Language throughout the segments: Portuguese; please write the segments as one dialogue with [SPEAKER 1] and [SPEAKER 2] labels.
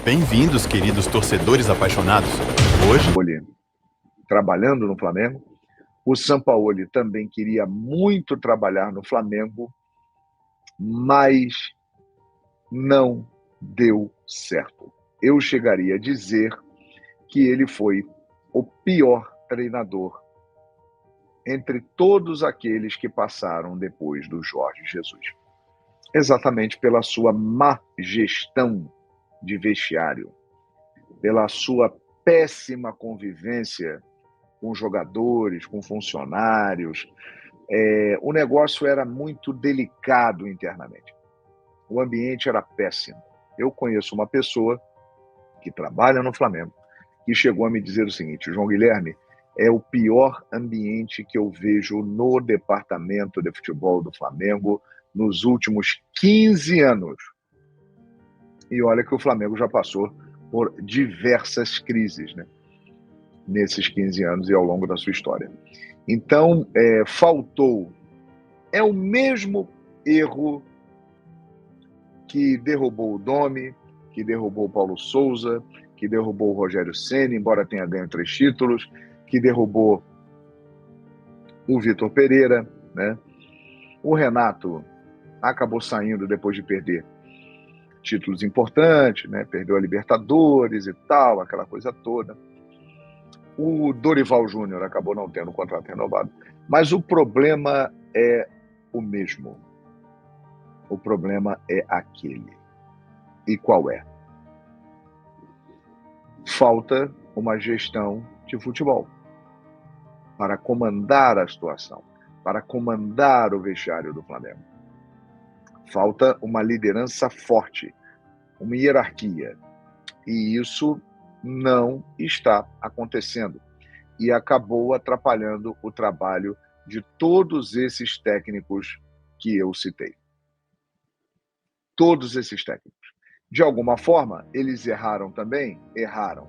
[SPEAKER 1] Bem-vindos, queridos torcedores apaixonados. Hoje,
[SPEAKER 2] Sampaoli trabalhando no Flamengo. O Sampaoli também queria muito trabalhar no Flamengo, mas não deu certo. Eu chegaria a dizer que ele foi o pior treinador entre todos aqueles que passaram depois do Jorge Jesus. Exatamente pela sua má gestão de vestiário, pela sua péssima convivência com jogadores, com funcionários. O negócio era muito delicado internamente. O ambiente era péssimo. Eu conheço uma pessoa que trabalha no Flamengo que chegou a me dizer o seguinte: João Guilherme, é o pior ambiente que eu vejo no departamento de futebol do Flamengo nos últimos 15 anos. E olha que o Flamengo já passou por diversas crises, né, nesses 15 anos e ao longo da sua história. Então, faltou. É o mesmo erro que derrubou o Domi, que derrubou o Paulo Souza, que derrubou o Rogério Ceni, embora tenha ganho 3 títulos, que derrubou o Vitor Pereira, né? O Renato acabou saindo depois de perder títulos importantes, né? Perdeu a Libertadores e tal, aquela coisa toda. O Dorival Júnior acabou não tendo o contrato renovado. Mas o problema é o mesmo. O problema é aquele. E qual é? Falta uma gestão de futebol para comandar a situação, para comandar o vestiário do Flamengo. Falta uma liderança forte, uma hierarquia. E isso não está acontecendo. E acabou atrapalhando o trabalho de todos esses técnicos que eu citei. Todos esses técnicos. De alguma forma, eles erraram também? Erraram.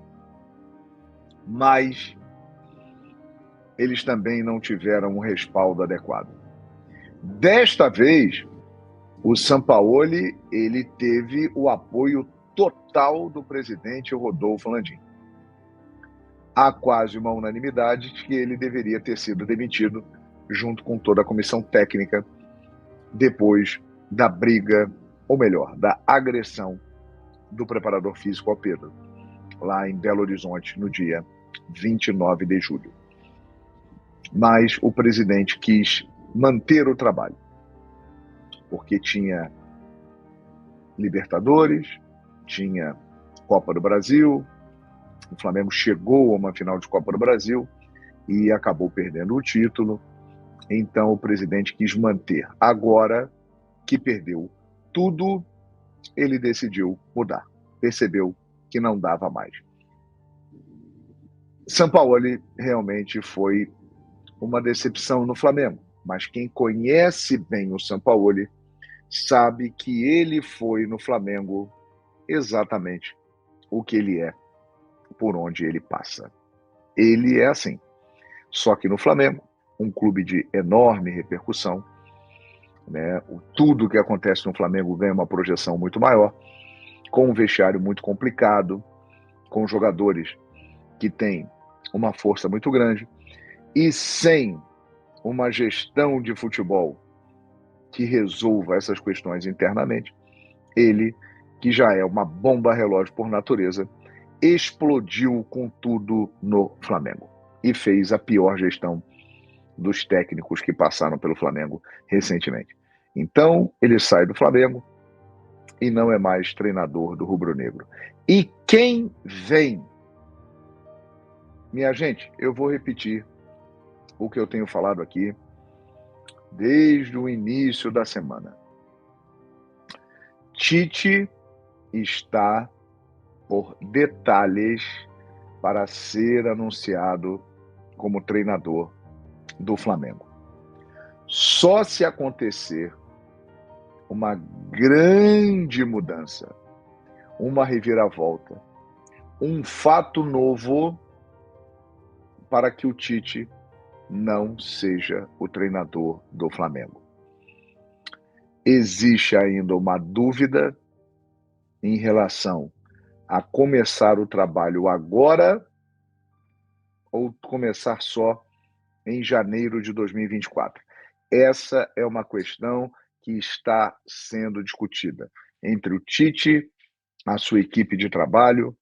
[SPEAKER 2] Mas eles também não tiveram um respaldo adequado. Desta vez, o Sampaoli, ele teve o apoio total do presidente Rodolfo Landim. Há quase uma unanimidade de que ele deveria ter sido demitido junto com toda a comissão técnica depois da briga, ou melhor, da agressão do preparador físico ao Pedro, lá em Belo Horizonte, no dia 29 de julho. Mas o presidente quis manter o trabalho, porque tinha Libertadores, tinha Copa do Brasil, o Flamengo chegou a uma final de Copa do Brasil e acabou perdendo o título. Então o presidente quis manter. Agora que perdeu tudo, ele decidiu mudar. Percebeu que não dava mais. Sampaoli realmente foi uma decepção no Flamengo, mas quem conhece bem o Sampaoli sabe que ele foi no Flamengo exatamente o que ele é, por onde ele passa. Ele é assim. Só que no Flamengo, um clube de enorme repercussão, né? Tudo que acontece no Flamengo ganha uma projeção muito maior, com um vestiário muito complicado, com jogadores que têm uma força muito grande, e sem uma gestão de futebol que resolva essas questões internamente, ele, que já é uma bomba relógio por natureza, explodiu com tudo no Flamengo e fez a pior gestão dos técnicos que passaram pelo Flamengo recentemente. Então, ele sai do Flamengo e não é mais treinador do rubro-negro. E quem vem? Minha gente, eu vou repetir o que eu tenho falado aqui desde o início da semana. Tite está por detalhes para ser anunciado como treinador do Flamengo. Só se acontecer uma grande mudança, uma reviravolta, um fato novo para que o Tite não seja o treinador do Flamengo. Existe ainda uma dúvida em relação a começar o trabalho agora ou começar só em janeiro de 2024? Essa é uma questão que está sendo discutida entre o Tite, a sua equipe de trabalho,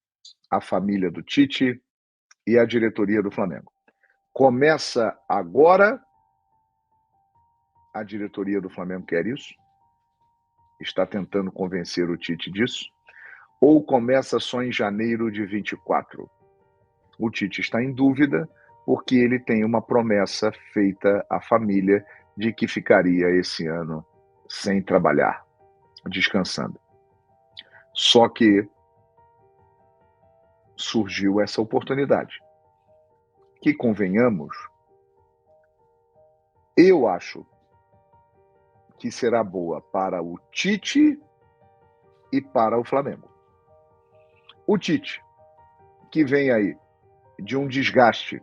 [SPEAKER 2] a família do Tite e a diretoria do Flamengo. Começa agora, a diretoria do Flamengo quer isso, está tentando convencer o Tite disso, ou começa só em janeiro de 24? O Tite está em dúvida porque ele tem uma promessa feita à família de que ficaria esse ano sem trabalhar, descansando. Só que surgiu essa oportunidade, que, convenhamos, eu acho que será boa para o Tite e para o Flamengo. O Tite, que vem aí de um desgaste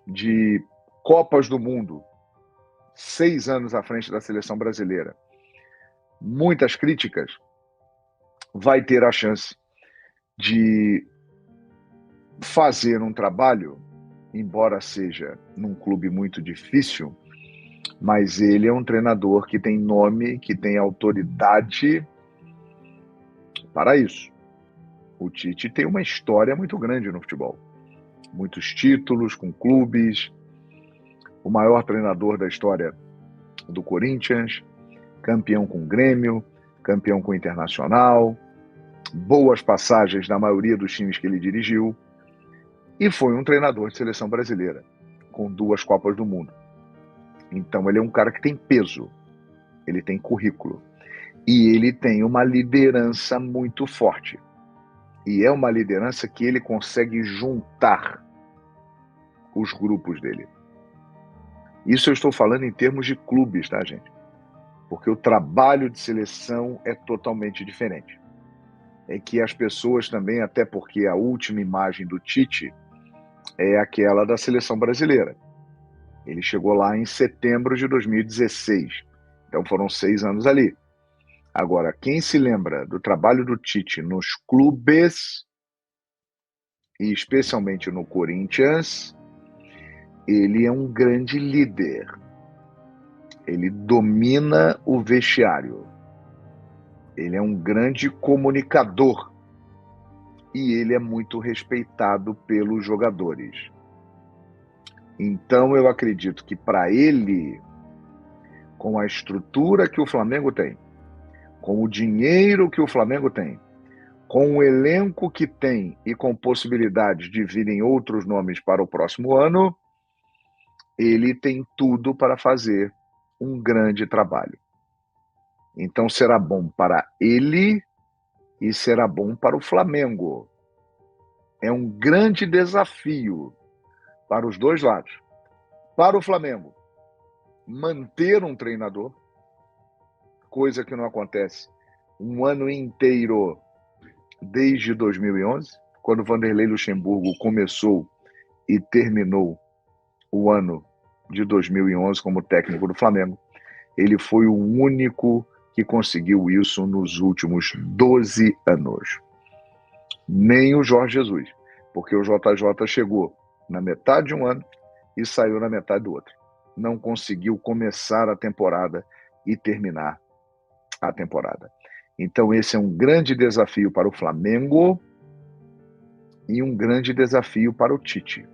[SPEAKER 2] de Copas do Mundo, 6 anos à frente da seleção brasileira, muitas críticas, vai ter a chance de fazer um trabalho, embora seja num clube muito difícil, mas ele é um treinador que tem nome, que tem autoridade para isso. O Tite tem uma história muito grande no futebol. Muitos títulos com clubes, o maior treinador da história do Corinthians, campeão com o Grêmio, campeão com o Internacional, boas passagens na maioria dos times que ele dirigiu, e foi um treinador de seleção brasileira, com 2 Copas do Mundo. Então ele é um cara que tem peso, ele tem currículo, e ele tem uma liderança muito forte. E é uma liderança que ele consegue juntar os grupos dele. Isso eu estou falando em termos de clubes, tá, gente? Porque o trabalho de seleção é totalmente diferente. É que as pessoas também, até porque a última imagem do Tite é aquela da seleção brasileira. Ele chegou lá em setembro de 2016. Então foram 6 anos ali. Agora, quem se lembra do trabalho do Tite nos clubes, e especialmente no Corinthians, ele é um grande líder. Ele domina o vestiário. Ele é um grande comunicador. E ele é muito respeitado pelos jogadores. Então eu acredito que para ele, com a estrutura que o Flamengo tem, com o dinheiro que o Flamengo tem, com o elenco que tem e com possibilidade de virem outros nomes para o próximo ano, ele tem tudo para fazer um grande trabalho. Então será bom para ele e será bom para o Flamengo. É um grande desafio para os dois lados. Para o Flamengo, manter um treinador, coisa que não acontece um ano inteiro desde 2011, quando Vanderlei Luxemburgo começou e terminou o ano de 2011 como técnico do Flamengo. Ele foi o único que conseguiu isso nos últimos 12 anos. Nem o Jorge Jesus, porque o JJ chegou na metade de um ano e saiu na metade do outro. Não conseguiu começar a temporada e terminar a temporada. Então esse é um grande desafio para o Flamengo e um grande desafio para o Tite.